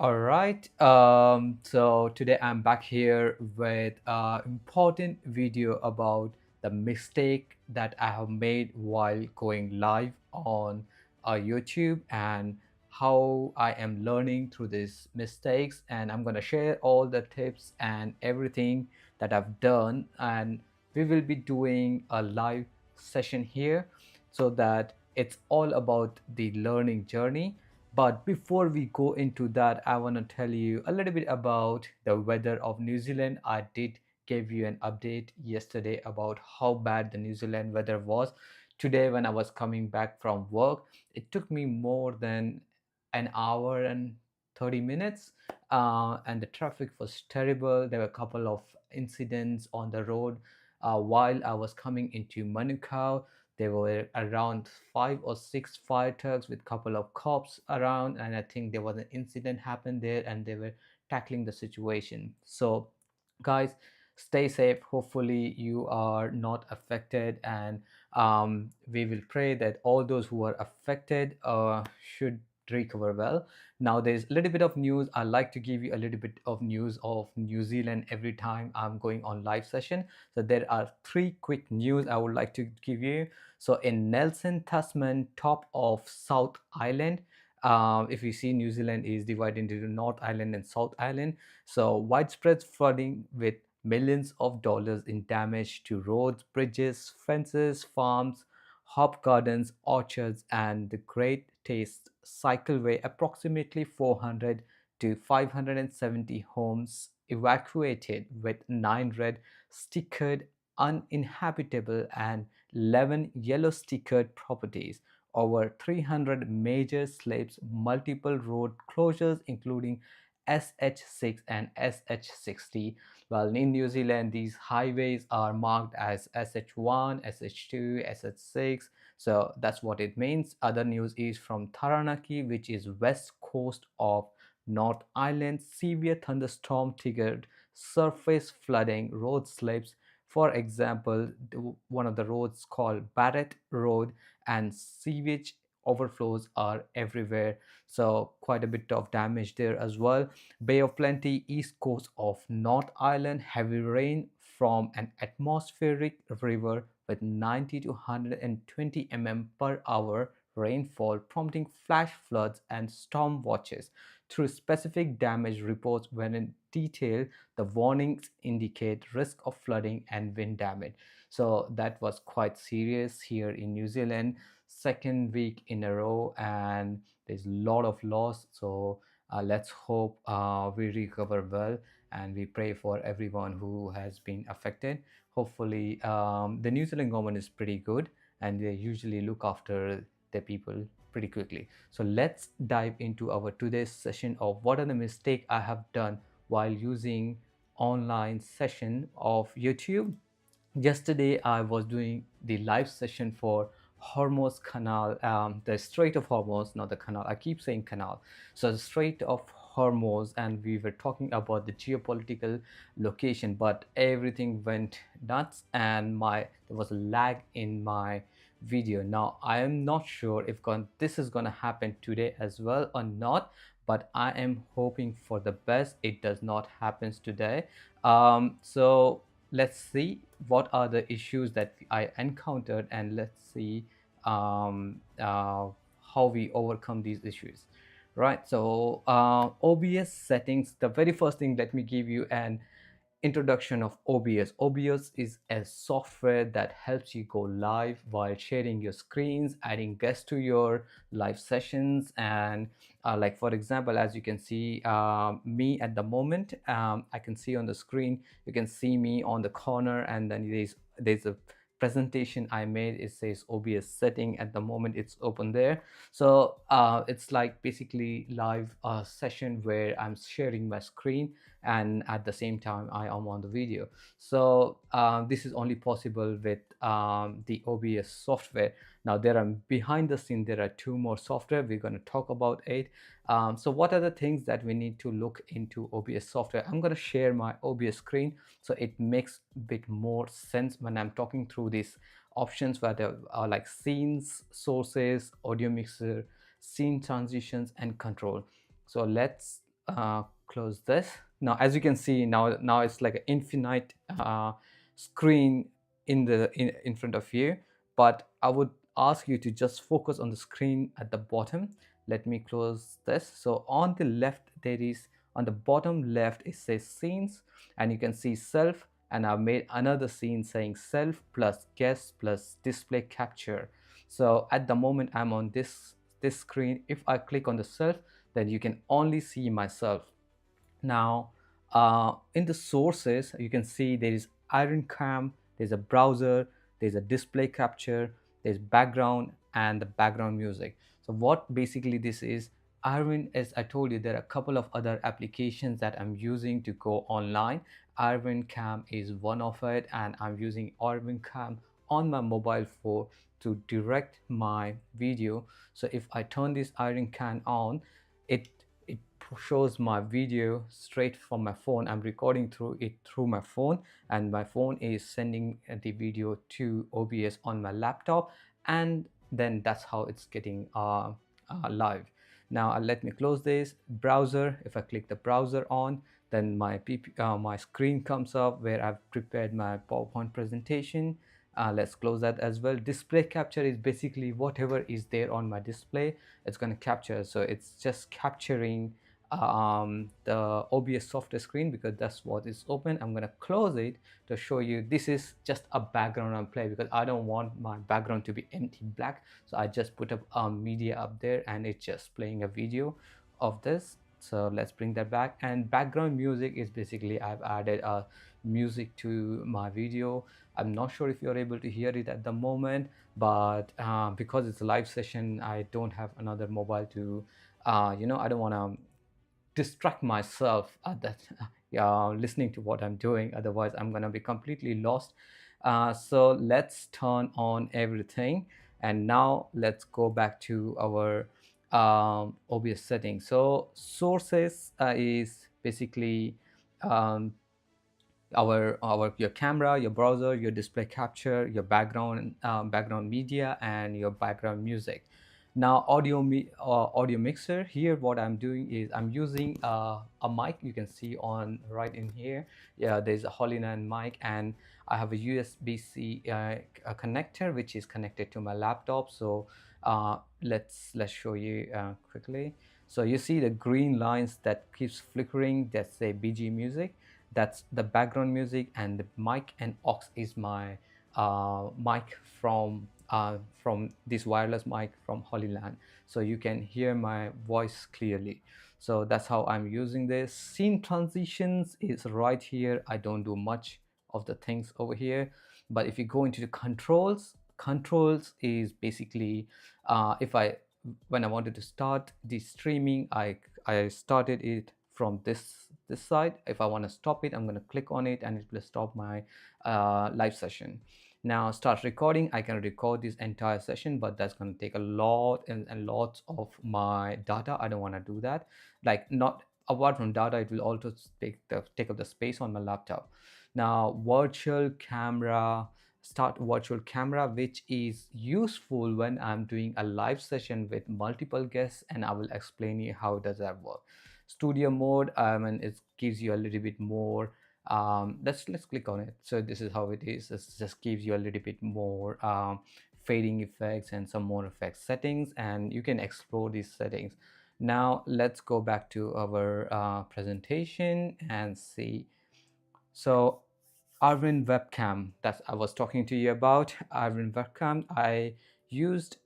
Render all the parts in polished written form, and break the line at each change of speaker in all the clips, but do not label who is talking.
All right. So today I'm back here with an important video about the mistake that I have made while going live on YouTube and how I am learning through these mistakes. And I'm going to share all the tips and everything that I've done. And we will be doing a live session here so that it's all about the learning journey. But before we go into that, I want to tell you a little bit about the weather of New Zealand. I did give you an update yesterday about how bad the New Zealand weather was. Today, when I was coming back from work, it took me more than an hour and 30 minutes, and the traffic was terrible. There were a couple of incidents on the road while I was coming into Manukau. There were around 5 or 6 fire trucks with couple of cops around, and I think there was an incident happened there, and they were tackling the situation. So, guys, stay safe. Hopefully, you are not affected, and we will pray that all those who are affected should recover well. Now, there's a little bit of news. I like to give you a little bit of news of New Zealand every time I'm going on live session. So there are three quick news I would like to give you. So in Nelson, Tasman, top of South Island, if you see, New Zealand is divided into North Island and South Island. So widespread flooding with millions of dollars in damage to roads, bridges, fences, farms, hop gardens, orchards, and the Great Taste Cycleway. Approximately 400 to 570 homes evacuated, with 9 red stickered uninhabitable and 11 yellow stickered properties, over 300 major slips, multiple road closures including SH6 and SH60. Well, in New Zealand, these highways are marked as SH1, SH2, SH6. So that's what it means. Other news is from Taranaki, which is west coast of North Island. Severe thunderstorm triggered surface flooding, road slips. For example, one of the roads called Barrett Road, and sewage overflows are everywhere. So quite a bit of damage there as well. Bay of Plenty, east coast of North Island, heavy rain from an atmospheric river with 90 to 120 per hour rainfall, prompting flash floods and storm watches. Through specific damage reports, when in detail, the warnings indicate risk of flooding and wind damage. So that was quite serious here in New Zealand, second week in a row, and there's a lot of loss. So let's hope we recover well, and we pray for everyone who has been affected. Hopefully, the New Zealand government is pretty good, and they usually look after their people pretty quickly. So let's dive into our today's session of what are the mistakes I have done while using online session of YouTube. Yesterday I was doing the live session for Hormuz Canal, the Strait of Hormuz, not the canal. I keep saying canal. So the Strait of Hormuz, and we were talking about the geopolitical location, but everything went nuts, and there was a lag in my video. Now I am not sure if this is gonna happen today as well or not, but I am hoping for the best. It does not happen today. So let's see what are the issues that I encountered, and let's see how we overcome these issues. Right, so OBS settings, the very first thing, let me give you an introduction of OBS. OBS is a software that helps you go live while sharing your screens, adding guests to your live sessions, and like for example, as you can see me at the moment, I can see on the screen, you can see me on the corner, and then there's a presentation I made. It says OBS setting. At the moment it's open there. So it's like basically live session where I'm sharing my screen, and at the same time I am on the video. So this is only possible with the OBS software. Now there are behind the scene, there are two more software. We're going to talk about it. So what are the things that we need to look into OBS software? I'm going to share my OBS screen so it makes a bit more sense when I'm talking through these options, where there are like scenes, sources, audio mixer, scene transitions, and control. So let's close this. Now as you can see, now it's like an infinite screen in front of you, but I would ask you to just focus on the screen at the bottom. Let me close this. So on the left, there is, on the bottom left, it says scenes, and you can see self, and I've made another scene saying self plus guest plus display capture. So at the moment I'm on this screen. If I click on the self, then you can only see myself. Now in the sources, you can see there is IrwinCam, there's a browser, there's a display capture, there's background, and the background music. So what basically this is, Irwin, as I told you, there are a couple of other applications that I'm using to go online. IrwinCam is one of it, and I'm using IrwinCam on my mobile phone to direct my video. So if I turn this IrwinCam on, it shows my video straight from my phone. I'm recording through it through my phone, and my phone is sending the video to OBS on my laptop, and then that's how it's getting live. Now let me close this browser. If I click the browser on, then my screen comes up where I've prepared my PowerPoint presentation. Let's close that as well. Display capture is basically whatever is there on my display, it's going to capture. So it's just capturing the OBS software screen because that's what is open. I'm going to close it to show you this is just a background on play, because I don't want my background to be empty black. So I just put up media up there, and it's just playing a video of this. So let's bring that back. And background music is basically I've added a music to my video. I'm not sure if you're able to hear it at the moment, but because it's a live session, I don't have another mobile to I don't want to distract myself at that listening to what I'm doing, otherwise I'm gonna be completely lost. So let's turn on everything, and now let's go back to our OBS settings. So sources is basically um, your camera, your browser, your display capture, your background media, and your background music. Now audio mixer, here what I'm doing is I'm using a mic. You can see on right in here, yeah, there's a Holyland mic, and I have a USB-C connector which is connected to my laptop. So let's show you quickly. So you see the green lines that keeps flickering, that's say BG music, that's the background music, and the mic and aux is my mic from this wireless mic from Holyland, so you can hear my voice clearly. So that's how I'm using this. Scene transitions is right here. I don't do much of the things over here, but if you go into the controls is basically if I when I wanted to start the streaming, I started it from this side. If I want to stop it, I'm going to click on it and it will stop my live session. Now start recording, I can record this entire session, but that's going to take a lot and lots of my data. I don't want to do that. Like, not apart from data, it will also take up the space on my laptop. Now virtual camera, start virtual camera, which is useful when I'm doing a live session with multiple guests, and I will explain you how does that work. Studio mode, and it gives you a little bit more let's click on it. So this is how it is. It just gives you a little bit more fading effects and some more effects settings, and you can explore these settings. Now let's go back to our presentation and see. So Irwin webcam that I was talking to you about, Irwin webcam, I used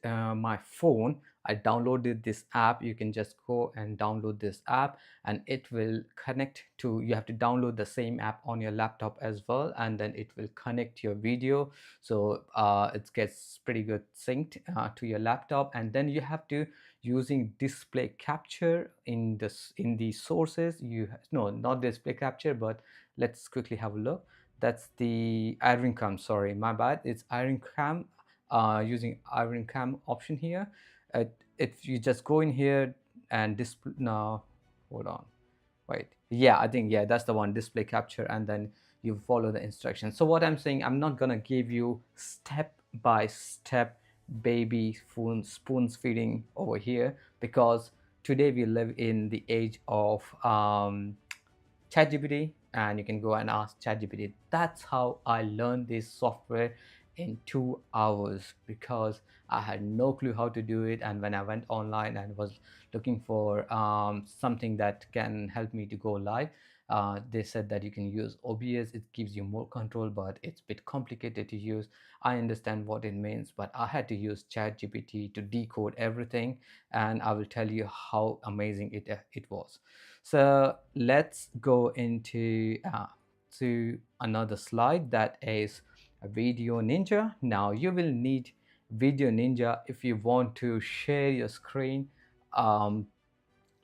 my phone. I downloaded this app. You can just go and download this app, and it will connect to, you have to download the same app on your laptop as well, and then it will connect your video. So it gets pretty good synced to your laptop, and then you have to using display capture in the sources. No, not display capture, but let's quickly have a look. That's the IrwinCam, sorry, my bad, it's IrwinCam. Using IrwinCam option here. If you just go in here and display, no, hold on, wait, yeah, I think, yeah, that's the one, display capture, and then you follow the instructions. So what I'm saying, I'm not gonna give you step by step baby spoons feeding over here, because today we live in the age of ChatGPT, and you can go and ask ChatGPT. That's how I learned this software in 2 hours, because I had no clue how to do it. And when I went online and was looking for something that can help me to go live, they said that you can use OBS. It gives you more control, but it's a bit complicated to use. I understand what it means, but I had to use ChatGPT to decode everything, and I will tell you how amazing it was. So let's go into to another slide, that is a Video Ninja. Now you will need Video Ninja if you want to share your screen, um,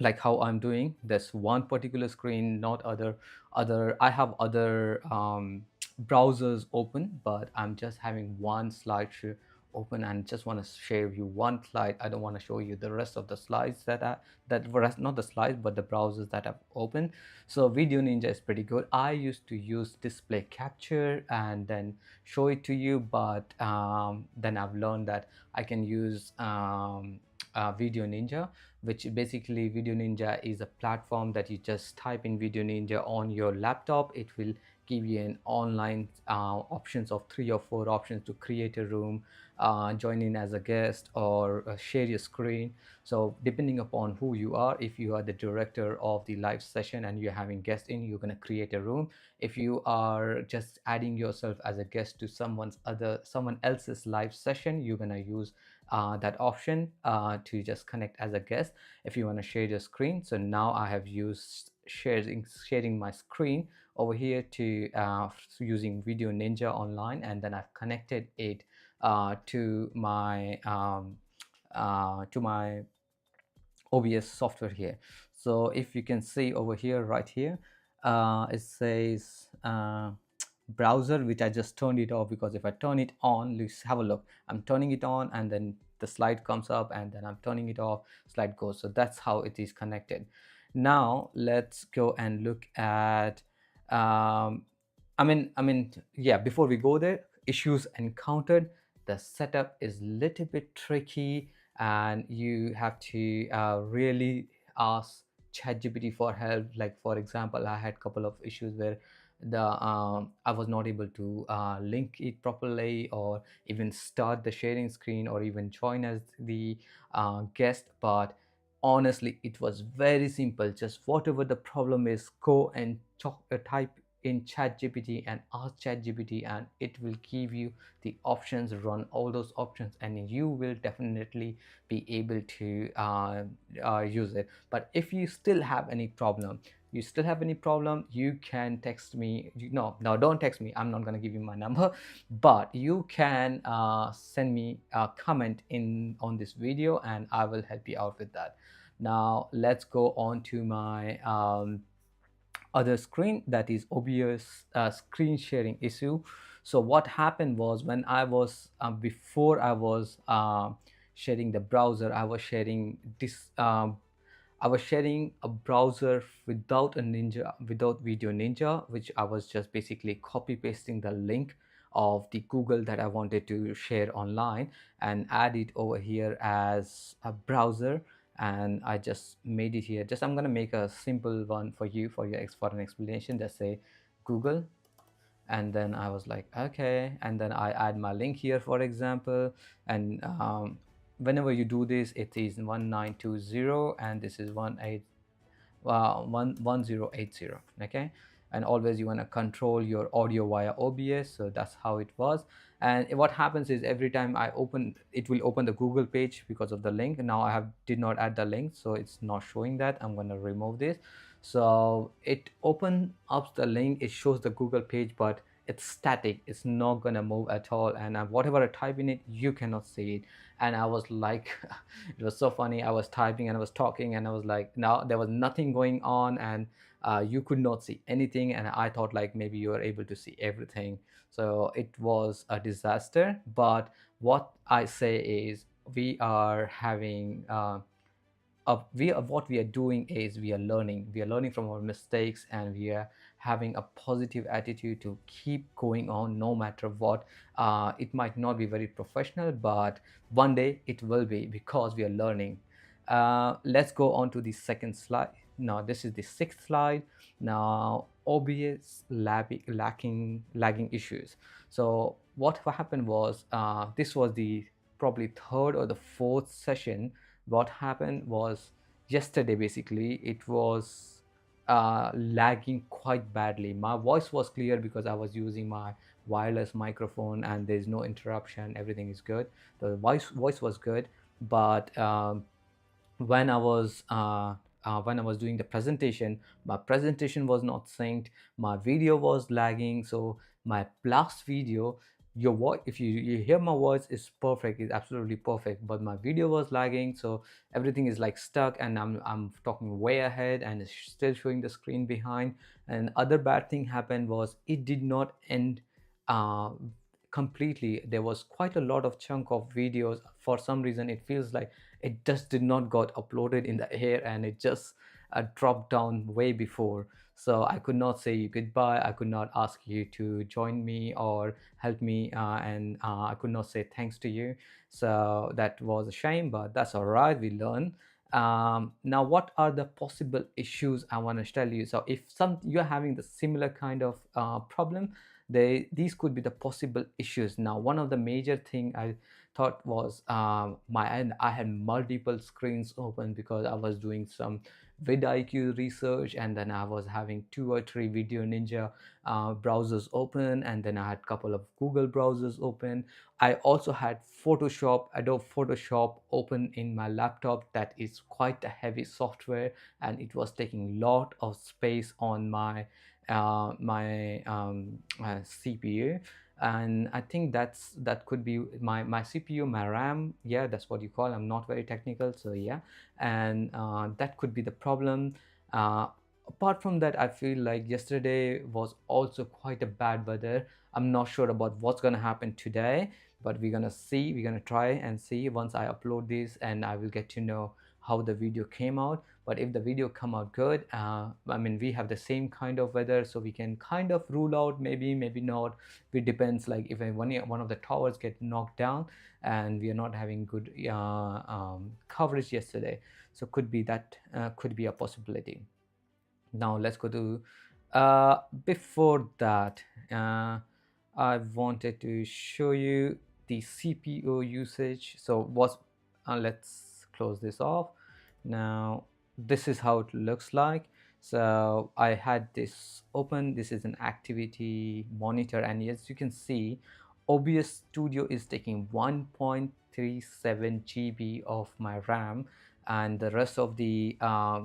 like how I'm doing. There's one particular screen, not other. I have other browsers open, but I'm just having one slide open and just want to share you one slide. I don't want to show you the rest of the slides that rest, not the slides, but the browsers that I've opened. So Video Ninja is pretty good. I used to use display capture and then show it to you, but then I've learned that I can use Video Ninja, which basically Video Ninja is a platform that you just type in Video Ninja on your laptop. It will give you an online options of 3 or 4 options to create a room, join in as a guest, or share your screen. So depending upon who you are, if you are the director of the live session and you're having guests in, you're going to create a room. If you are just adding yourself as a guest to someone else's live session, you're going to use that option to just connect as a guest. If you want to share your screen, so now I have used sharing my screen over here to using Video Ninja online, and then I've connected it to my OBS software here. So if you can see over here, right here, it says browser, which I just turned it off, because if I turn it on, let's have a look. I'm turning it on and then the slide comes up, and then I'm turning it off, slide goes. So that's how it is connected. Now let's go and look at yeah, before we go there, issues encountered. The setup is a little bit tricky, and you have to really ask ChatGPT for help. Like for example, I had a couple of issues where I was not able to link it properly, or even start the sharing screen, or even join as the guest. But honestly, it was very simple. Just whatever the problem is, go and type in ChatGPT and ask ChatGPT, and it will give you the options. Run all those options, and you will definitely be able to use it. But if you still have any problem, you can text me. No, don't text me. I'm not going to give you my number, but you can send me a comment in on this video, and I will help you out with that. Now let's go on to my other screen, that is OBS screen sharing issue. So what happened was, when I was before I was sharing the browser, I was sharing a browser without Video Ninja, which I was just basically copy pasting the link of the Google that I wanted to share online, and add it over here as a browser. And I just made it here. Just I'm gonna make a simple one for you, for an explanation. Just say Google, and then I was like, okay, and then I add my link here, for example. And whenever you do this, it is 1920, and this is 1080. Okay, and always you want to control your audio via OBS. So that's how it was. And what happens is, every time I open it, will open the Google page because of the link. Now I did not add the link, so it's not showing that. I'm going to remove this. So it open up the link, it shows the Google page, but it's static, it's not gonna move at all. And whatever I type in it, you cannot see it. And I was like it was so funny. I was typing and I was talking, and I was like, now there was nothing going on, and you could not see anything. And I thought like maybe you are able to see everything. So it was a disaster. But what I say is, we are having what we are doing is, we are learning from our mistakes, and we are having a positive attitude to keep going on no matter what. It might not be very professional, but one day it will be, because we are learning. Let's go on to the second slide. Now this is the sixth slide. Now obvious lagging issues. So what happened was, this was the probably third or the fourth session. What happened was, yesterday basically it was lagging quite badly. My voice was clear because I was using my wireless microphone and there's no interruption, everything is good, the voice was good. But when I was doing the presentation, my presentation was not synced, my video was lagging. So my last video, your voice, if you hear my voice is perfect, is absolutely perfect, but my video was lagging. So everything is like stuck, and I'm talking way ahead and it's still showing the screen behind. And other bad thing happened was it did not end uh, completely. There was quite a lot of chunk of videos. For some reason it feels like it just did not got uploaded in the air, and it just dropped down way before. So I could not say you goodbye, I could not ask you to join me or help me, and I could not say thanks to you. So that was a shame, but that's all right, we learn. Now what are the possible issues I want to tell you? So if you're having the similar kind of problem, these could be the possible issues. Now one of the major thing I thought was, I had multiple screens open because I was doing some vidIQ research, and then I was having 2 or 3 Video Ninja browsers open, and then I had a couple of Google browsers open. I also had Adobe Photoshop open in my laptop. That is quite a heavy software, and it was taking a lot of space on my CPU. And I think that could be my CPU, my RAM. Yeah, that's what you call. I'm not very technical, so yeah. And that could be the problem. uh, Apart from that, I feel like yesterday was also quite a bad weather. I'm not sure about what's gonna happen today, but we're gonna see, we're gonna try and see once I upload this, and I will get to know how the video came out. But if the video come out good, I mean, we have the same kind of weather, so we can kind of rule out, maybe not. It depends, like if one of the towers get knocked down and we are not having good coverage yesterday. So could be that, could be a possibility. Now let's go to, before that, uh, I wanted to show you the CPU usage. So what's let's close this off. Now this is how it looks like. So I had this open, this is an activity monitor, and as you can see, OBS Studio is taking 1.37 GB of my RAM, and the rest of the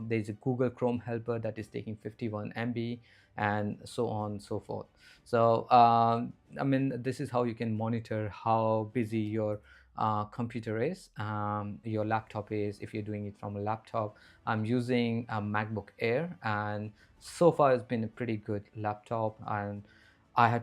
there's a Google Chrome helper that is taking 51 MB, and so on and so forth. So I mean, this is how you can monitor how busy your computer is, your laptop is, if you're doing it from a laptop. I'm using a MacBook Air, and so far it's been a pretty good laptop. And I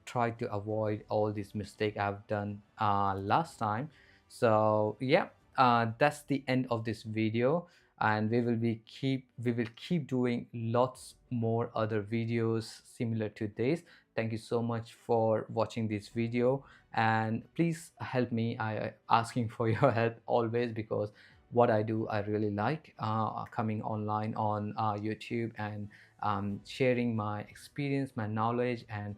tried to avoid all these mistakes I've done last time. So yeah, that's the end of this video, and we will keep doing lots more other videos similar to this. Thank you so much for watching this video, and please help me. I asking for your help always, because what I do I really like, coming online on YouTube, and sharing my experience, my knowledge, and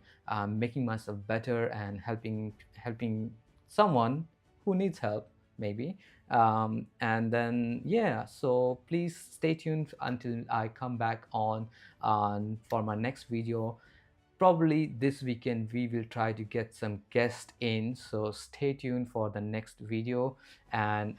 making myself better, and helping someone who needs help, maybe. And then yeah, so please stay tuned until I come back on for my next video. Probably this weekend we will try to get some guests in, so stay tuned for the next video. And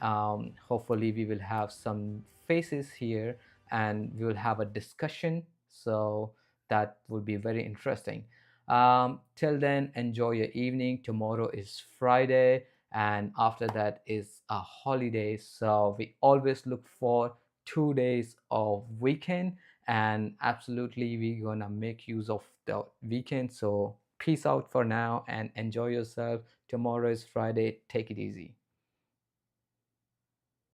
hopefully we will have some faces here, and we will have a discussion, so that will be very interesting. Till then, enjoy your evening. Tomorrow is Friday, and after that is a holiday, so we always look for 2 days of weekend, and absolutely we're gonna make use of the weekend. So peace out for now and enjoy yourself. Tomorrow is Friday, take it easy.